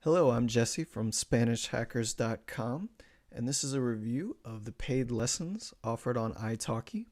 Hello, I'm Jesse from SpanishHackers.com, and this is a review of the paid lessons offered on Italki.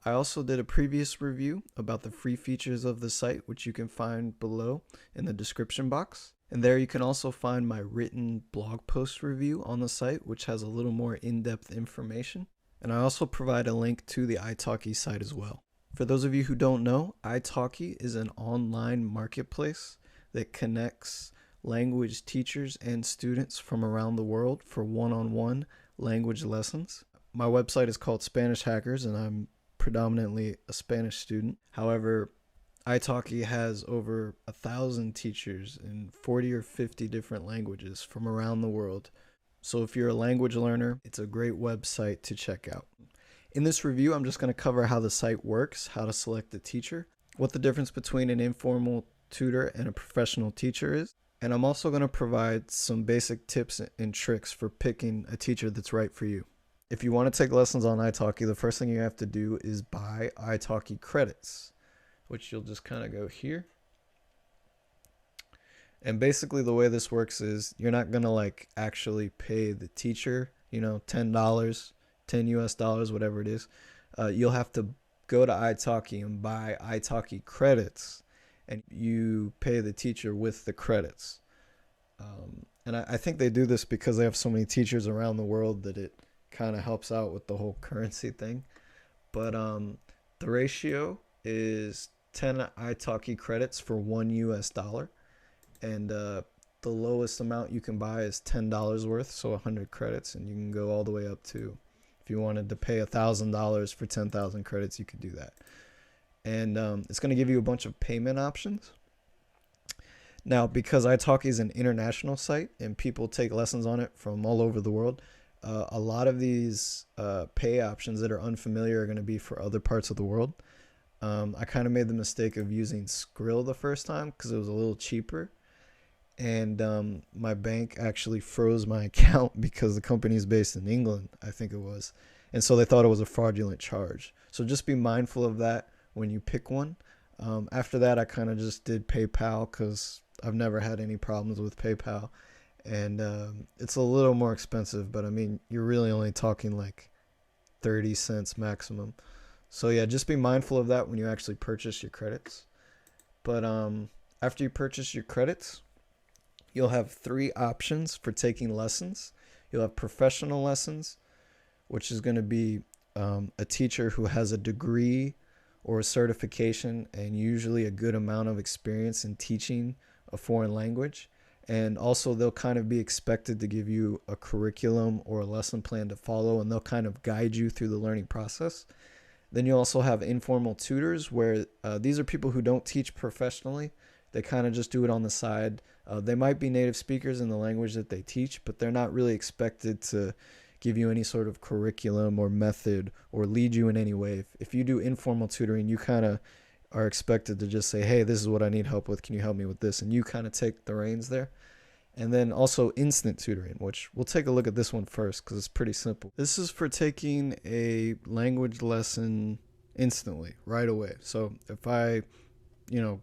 I also did a previous review about the free features of the site, which you can find below in the description box. And there you can also find my written blog post review on the site, which has a little more in-depth information. And I also provide a link to the Italki site as well. For those of you who don't know, Italki is an online marketplace that connects language teachers and students from around the world for one-on-one language lessons. My website is called Spanish Hackers, and I'm predominantly a Spanish student. However, Italki has over 1,000 teachers in 40 or 50 different languages from around the world. So if you're a language learner, it's a great website to check out. In this review, I'm just going to cover how the site works, how to select a teacher, what the difference between an informal tutor and a professional teacher is, and I'm also going to provide some basic tips and tricks for picking a teacher that's right for you. If you want to take lessons on Italki, the first thing you have to do is buy Italki credits, which you'll just kind of go here. And basically the way this works is you're not going to actually pay the teacher, $10, 10 US dollars, whatever it is. You'll have to go to Italki and buy Italki credits, and you pay the teacher with the credits. And I think they do this because they have so many teachers around the world that it kind of helps out with the whole currency thing. But the ratio is 10 Italki credits for 1 US dollar. And the lowest amount you can buy is $10 worth, so 100 credits. And you can go all the way up to, if you wanted to pay $1,000 for 10,000 credits, you could do that. And it's going to give you a bunch of payment options. Now, because Italki is an international site and people take lessons on it from all over the world, a lot of these pay options that are unfamiliar are going to be for other parts of the world. I kind of made the mistake of using Skrill the first time because it was a little cheaper. And my bank actually froze my account because the company is based in England, I think it was. And so they thought it was a fraudulent charge. So just be mindful of that when you pick one. After that, I kind of just did PayPal because I've never had any problems with PayPal. And it's a little more expensive, but I mean, you're really only talking like 30 cents maximum. So yeah, just be mindful of that when you actually purchase your credits. But after you purchase your credits, you'll have 3 options for taking lessons. You'll have professional lessons, which is going to be a teacher who has a degree or a certification and usually a good amount of experience in teaching a foreign language. And also they'll kind of be expected to give you a curriculum or a lesson plan to follow, and they'll kind of guide you through the learning process. Then you also have informal tutors, where these are people who don't teach professionally. They kind of just do it on the side. They might be native speakers in the language that they teach, but they're not really expected to give you any sort of curriculum or method or lead you in any way. If you do informal tutoring, you kind of are expected to just say, hey, this is what I need help with. Can you help me with this? And you kind of take the reins there. And then also instant tutoring, which we'll take a look at this one first because it's pretty simple. This is for taking a language lesson instantly, right away. So if I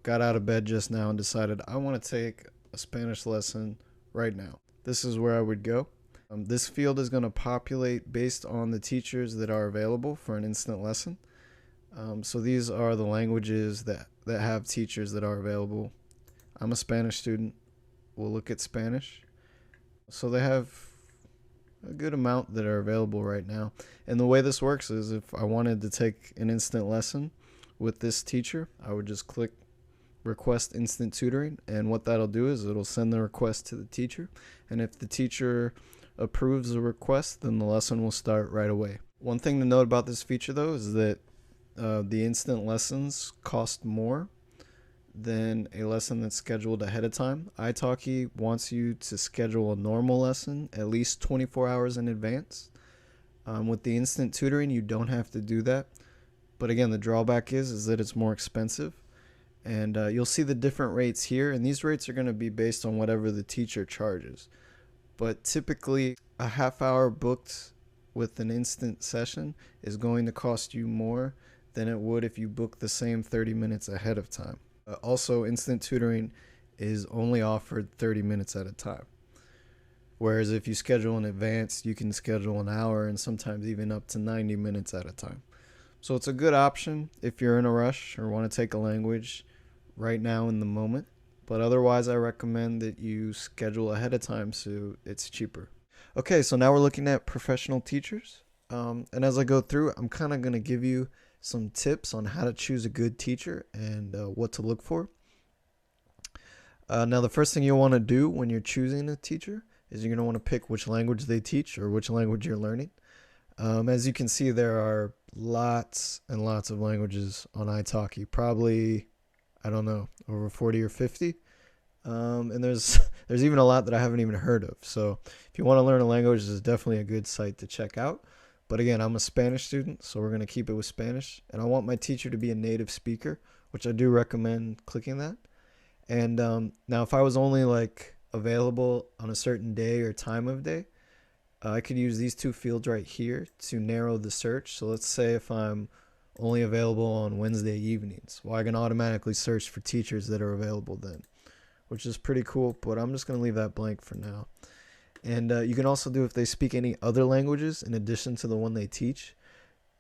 got out of bed just now and decided I want to take a Spanish lesson right now, this is where I would go. This field is going to populate based on the teachers that are available for an instant lesson. So these are the languages that have teachers that are available. I'm a Spanish student. We'll look at Spanish. So they have a good amount that are available right now. And the way this works is if I wanted to take an instant lesson with this teacher, I would just click request instant tutoring, and what that'll do is it'll send the request to the teacher, and if the teacher approves the request, then the lesson will start right away. One thing to note about this feature though is that the instant lessons cost more than a lesson that's scheduled ahead of time. Italki wants you to schedule a normal lesson at least 24 hours in advance. With the instant tutoring, you don't have to do that. But again, the drawback is that it's more expensive. And you'll see the different rates here. And these rates are going to be based on whatever the teacher charges. But typically, a half hour booked with an instant session is going to cost you more than it would if you book the same 30 minutes ahead of time. Also, instant tutoring is only offered 30 minutes at a time. Whereas if you schedule in advance, you can schedule an hour and sometimes even up to 90 minutes at a time. So it's a good option if you're in a rush or want to take a language right now in the moment. But otherwise, I recommend that you schedule ahead of time so it's cheaper. Okay, so now we're looking at professional teachers. And as I go through, I'm kind of going to give you some tips on how to choose a good teacher and what to look for. Now, the first thing you'll want to do when you're choosing a teacher is you're going to want to pick which language they teach or which language you're learning. As you can see, there are lots and lots of languages on Italki. Probably, I don't know, over 40 or 50. And there's even a lot that I haven't even heard of. So if you want to learn a language, this is definitely a good site to check out. But again, I'm a Spanish student, so we're going to keep it with Spanish. And I want my teacher to be a native speaker, which I do recommend clicking that. And now if I was only like available on a certain day or time of day, I could use these two fields right here to narrow the search. So let's say if I'm only available on Wednesday evenings, well, I can automatically search for teachers that are available then, which is pretty cool, but I'm just going to leave that blank for now. And you can also do if they speak any other languages in addition to the one they teach.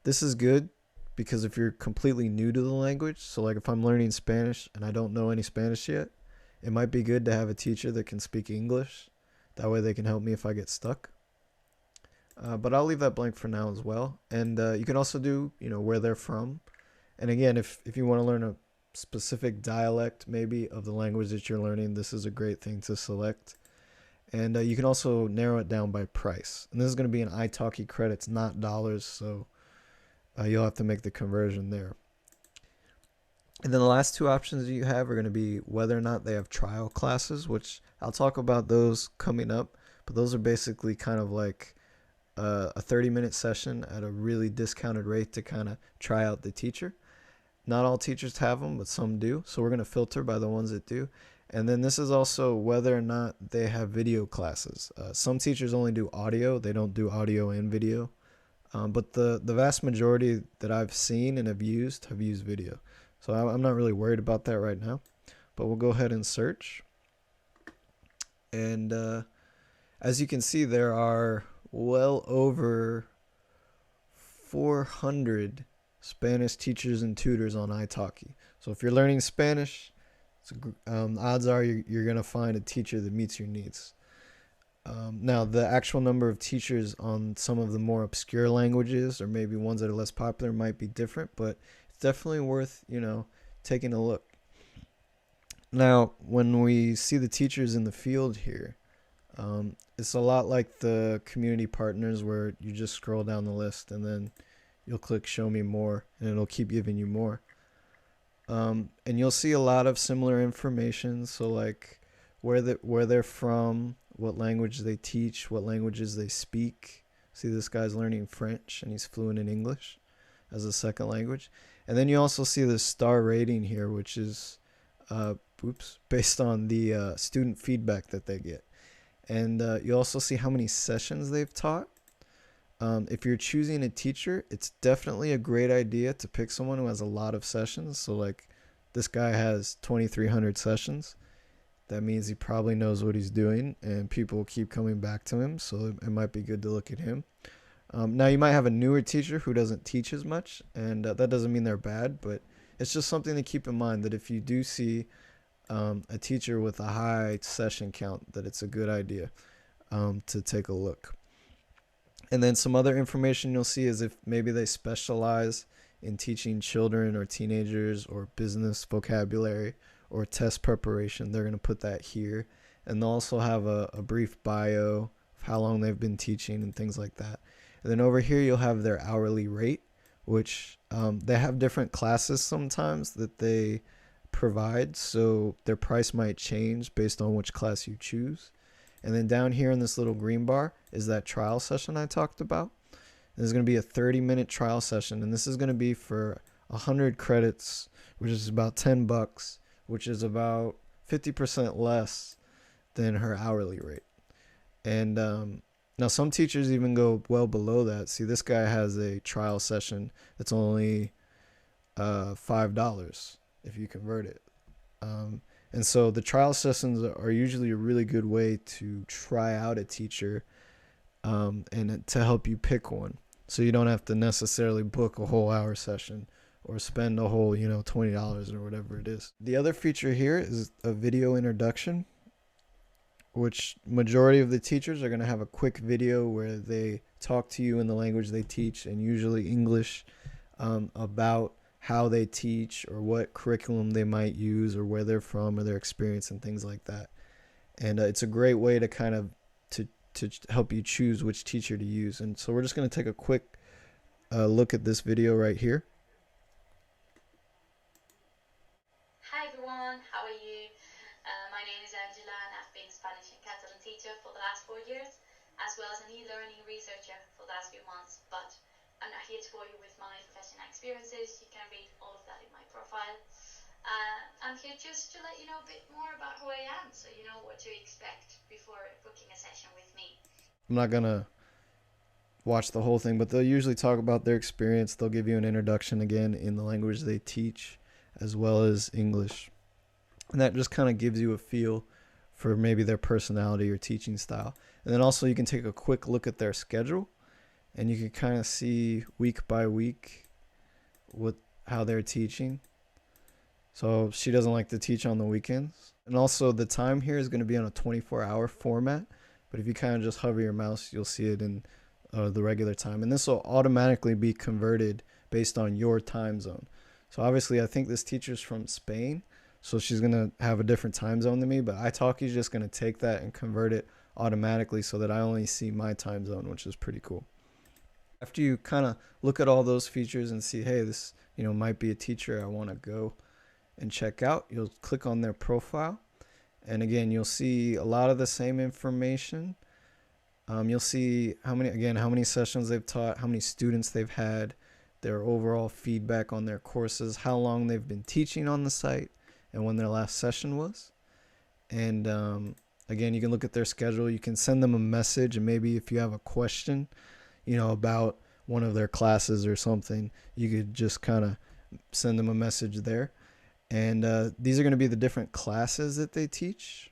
This is good because if you're completely new to the language, so like if I'm learning Spanish and I don't know any Spanish yet, it might be good to have a teacher that can speak English. That way they can help me if I get stuck. But I'll leave that blank for now as well. And you can also do, where they're from. And again, if you want to learn a specific dialect maybe of the language that you're learning, this is a great thing to select. And you can also narrow it down by price. And this is going to be in Italki credits, not dollars. So you'll have to make the conversion there. And then the last two options you have are going to be whether or not they have trial classes, which I'll talk about those coming up. But those are basically kind of like a 30-minute session at a really discounted rate to kind of try out the teacher. Not all teachers have them, but some do. So we're going to filter by the ones that do. And then this is also whether or not they have video classes. Some teachers only do audio. They don't do audio and video. But the vast majority that I've seen and have used video. So I'm not really worried about that right now. But we'll go ahead and search. And as you can see, there are well over 400 Spanish teachers and tutors on Italki. So if you're learning Spanish, odds are you're going to find a teacher that meets your needs. Now, the actual number of teachers on some of the more obscure languages or maybe ones that are less popular might be different, but it's definitely worth, taking a look. Now, when we see the teachers in the field here, it's a lot like the community partners where you just scroll down the list and then you'll click show me more and it'll keep giving you more. And you'll see a lot of similar information. So like where they're from, what language they teach, what languages they speak. See, this guy's learning French and he's fluent in English as a second language. And then you also see the star rating here, which is based on the student feedback that they get. And you also see how many sessions they've taught. If you're choosing a teacher, it's definitely a great idea to pick someone who has a lot of sessions. So like this guy has 2,300 sessions. That means he probably knows what he's doing and people keep coming back to him. So it might be good to look at him. Now you might have a newer teacher who doesn't teach as much, and that doesn't mean they're bad, but it's just something to keep in mind that if you do see a teacher with a high session count, that it's a good idea to take a look. And then some other information you'll see is if maybe they specialize in teaching children or teenagers or business vocabulary or test preparation, they're going to put that here. And they'll also have a brief bio of how long they've been teaching and things like that. And then over here you'll have their hourly rate, which they have different classes sometimes that they provide, so their price might change based on which class you choose. And then down here in this little green bar is that trial session I talked about. There's going to be a 30-minute trial session, and this is going to be for 100 credits, which is about $10, which is about 50% less than her hourly rate. And now some teachers even go well below that. See, this guy has a trial session that's only $5 if you convert it. And And so the trial sessions are usually a really good way to try out a teacher, and to help you pick one. So you don't have to necessarily book a whole hour session or spend a whole, $20 or whatever it is. The other feature here is a video introduction, which majority of the teachers are going to have a quick video where they talk to you in the language they teach, and usually English, about how they teach or what curriculum they might use or where they're from or their experience and things like that. And it's a great way to kind of to help you choose which teacher to use. And so we're just going to take a quick look at this video right here. Hi everyone, how are you? My name is Angela and I've been Spanish and Catalan teacher for the last 4 years, as well as an e-learning researcher for the last few months, but I'm not here to bore you with my professional experiences. You can read all of that in my profile. I'm here just to let you know a bit more about who I am, so you know what to expect before booking a session with me. I'm not going to watch the whole thing, but they'll usually talk about their experience. They'll give you an introduction again in the language they teach, as well as English. And that just kind of gives you a feel for maybe their personality or teaching style. And then also you can take a quick look at their schedule, and you can kind of see week by week how they're teaching. So she doesn't like to teach on the weekends. And also the time here is going to be on a 24-hour format. But if you kind of just hover your mouse, you'll see it in the regular time. And this will automatically be converted based on your time zone. So obviously I think this teacher's from Spain, so she's going to have a different time zone than me. But Italki is just going to take that and convert it automatically so that I only see my time zone, which is pretty cool. After you kind of look at all those features and see, hey, this might be a teacher I want to go and check out, you'll click on their profile, and again you'll see a lot of the same information. You'll see how many sessions they've taught, how many students they've had, their overall feedback on their courses, how long they've been teaching on the site, and when their last session was. And again, you can look at their schedule. You can send them a message, and maybe if you have a question about one of their classes or something, you could just kind of send them a message there. And these are going to be the different classes that they teach.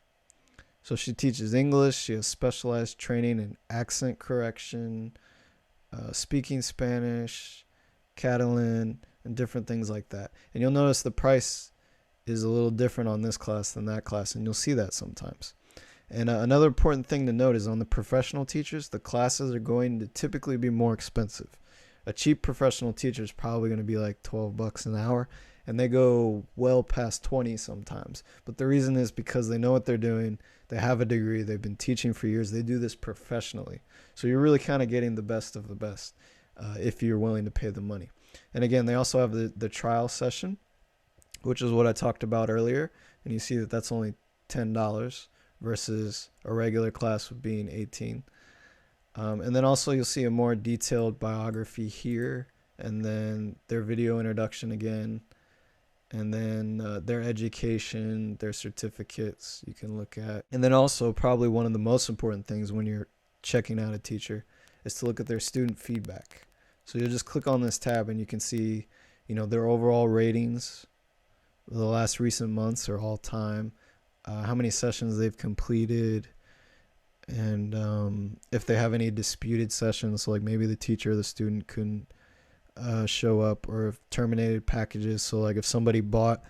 So she teaches English. She has specialized training in accent correction, speaking Spanish, Catalan, and different things like that. And you'll notice the price is a little different on this class than that class, and you'll see that sometimes. And another important thing to note is on the professional teachers, the classes are going to typically be more expensive. A cheap professional teacher is probably going to be like $12 an hour, and they go well past 20 sometimes. But the reason is because they know what they're doing. They have a degree. They've been teaching for years. They do this professionally. So you're really kind of getting the best of the best if you're willing to pay the money. And again, they also have the trial session, which is what I talked about earlier. And you see that that's only $10 versus a regular class of being $18. And then also you'll see a more detailed biography here, and then their video introduction again, and then their education, their certificates you can look at. And then also probably one of the most important things when you're checking out a teacher is to look at their student feedback. So you'll just click on this tab and you can see, their overall ratings, the last recent months or all time, how many sessions they've completed, and if they have any disputed sessions, so like maybe the teacher or the student couldn't show up, or if terminated packages. So like if somebody bought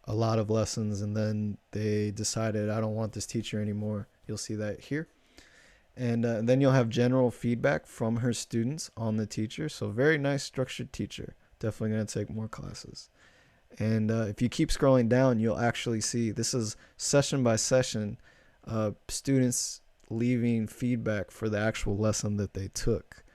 a lot of lessons and then they decided, I don't want this teacher anymore, you'll see that here. And then you'll have general feedback from her students on the teacher. So very nice structured teacher. Definitely going to take more classes. And if you keep scrolling down, you'll actually see this is session by session, students leaving feedback for the actual lesson that they took,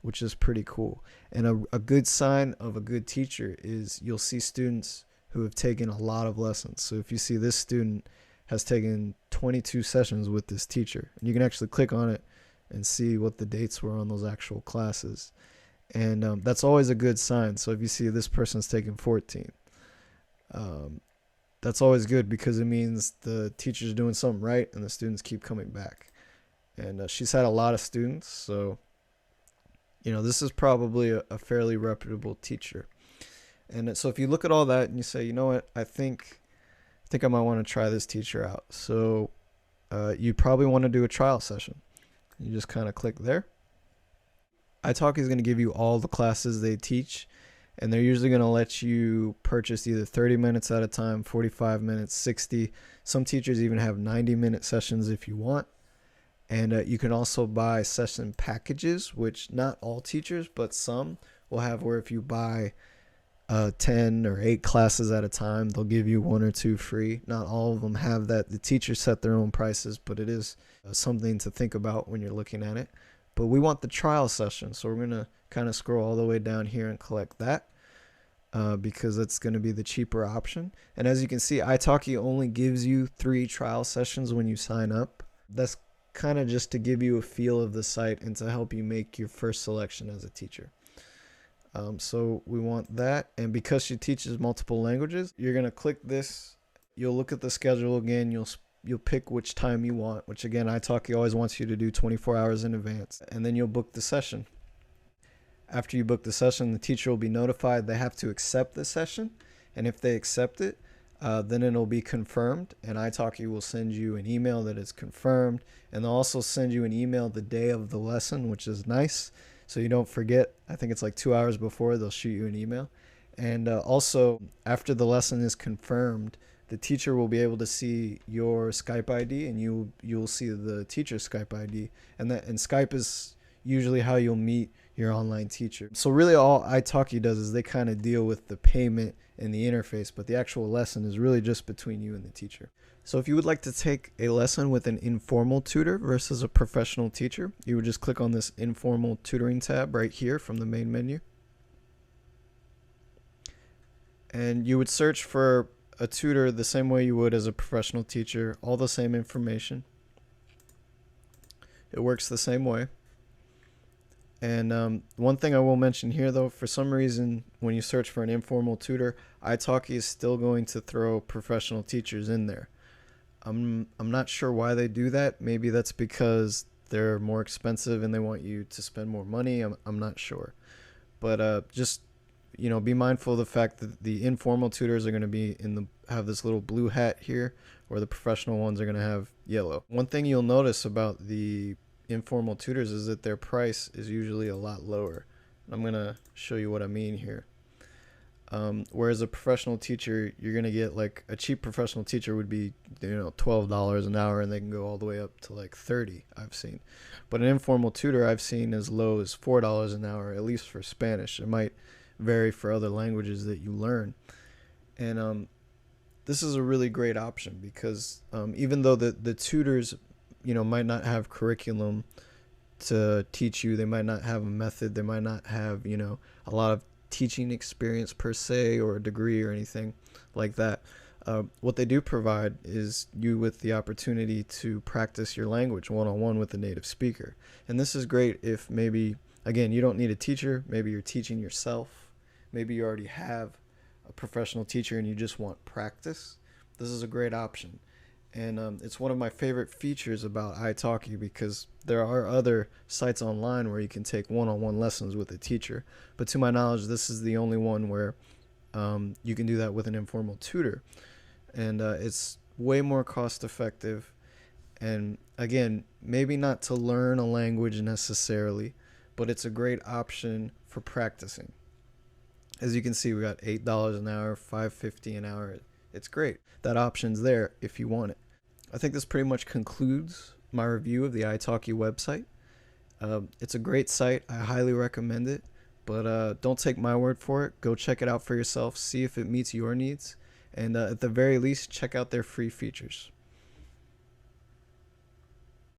which is pretty cool. And a good sign of a good teacher is you'll see students who have taken a lot of lessons. So if you see this student has taken 22 sessions with this teacher, and you can actually click on it and see what the dates were on those actual classes. And that's always a good sign. So if you see this person's taken 14, that's always good, because it means the teacher's doing something right and the students keep coming back. And she's had a lot of students, so this is probably a fairly reputable teacher. And so if you look at all that and you say, you know what, I think think I might want to try this teacher out. So you probably want to do a trial session. You just kind of click there. Italki is going to give you all the classes they teach, and they're usually going to let you purchase either 30 minutes at a time, 45 minutes, 60. Some teachers even have 90-minute sessions if you want. And you can also buy session packages, which not all teachers, but some will have, where if you buy 10 or 8 classes at a time, they'll give you 1 or 2 free. Not all of them have that. The teachers set their own prices, but it is something to think about when you're looking at it. But we want the trial session, so we're going to kind of scroll all the way down here and collect that because it's going to be the cheaper option. And as you can see, Italki only gives you 3 trial sessions when you sign up. That's kind of just to give you a feel of the site and to help you make your first selection as a teacher. So we want that, and because she teaches multiple languages, you're going to click this. You'll look at the schedule again. You'll pick which time you want, which again, Italki always wants you to do 24 hours in advance, and then you'll book the session. After you book the session, the teacher will be notified they have to accept the session, and if they accept it, then it'll be confirmed, and Italki will send you an email that it's confirmed, and they'll also send you an email the day of the lesson, which is nice, so you don't forget. I think it's like 2 hours before they'll shoot you an email. And also, after the lesson is confirmed, the teacher will be able to see your Skype ID, and you'll see the teacher's Skype ID, and Skype is usually how you'll meet your online teacher. So really all Italki does is they kind of deal with the payment and the interface, but the actual lesson is really just between you and the teacher. So if you would like to take a lesson with an informal tutor versus a professional teacher, you would just click on this informal tutoring tab right here from the main menu. And you would search for a tutor the same way you would as a professional teacher, all the same information. It works the same way. And one thing I will mention here, though, for some reason, when you search for an informal tutor, Italki is still going to throw professional teachers in there. I'm not sure why they do that. Maybe that's because they're more expensive and they want you to spend more money. I'm not sure. But just, be mindful of the fact that the informal tutors are going to be have this little blue hat here, where the professional ones are going to have yellow. One thing you'll notice about the informal tutors is that their price is usually a lot lower. I'm going to show you what I mean here. Whereas a professional teacher, you're going to get like a cheap professional teacher would be, $12 an hour, and they can go all the way up to like $30 I've seen. But an informal tutor I've seen as low as $4 an hour, at least for Spanish. It might vary for other languages that you learn. And this is a really great option because even though the tutors might not have curriculum to teach you, they might not have a method, they might not have a lot of teaching experience per se, or a degree or anything like that. What they do provide is you with the opportunity to practice your language one-on-one with a native speaker. And this is great if maybe, again, you don't need a teacher, maybe you're teaching yourself, maybe you already have a professional teacher and you just want practice. This is a great option. And it's one of my favorite features about Italki, because there are other sites online where you can take one-on-one lessons with a teacher. But to my knowledge, this is the only one where you can do that with an informal tutor. And it's way more cost-effective. And again, maybe not to learn a language necessarily, but it's a great option for practicing. As you can see, we got $8 an hour, $5.50 an hour. It's great. That option's there if you want it. I think this pretty much concludes my review of the Italki website. It's a great site. I highly recommend it. But don't take my word for it. Go check it out for yourself. See if it meets your needs. And at the very least, check out their free features.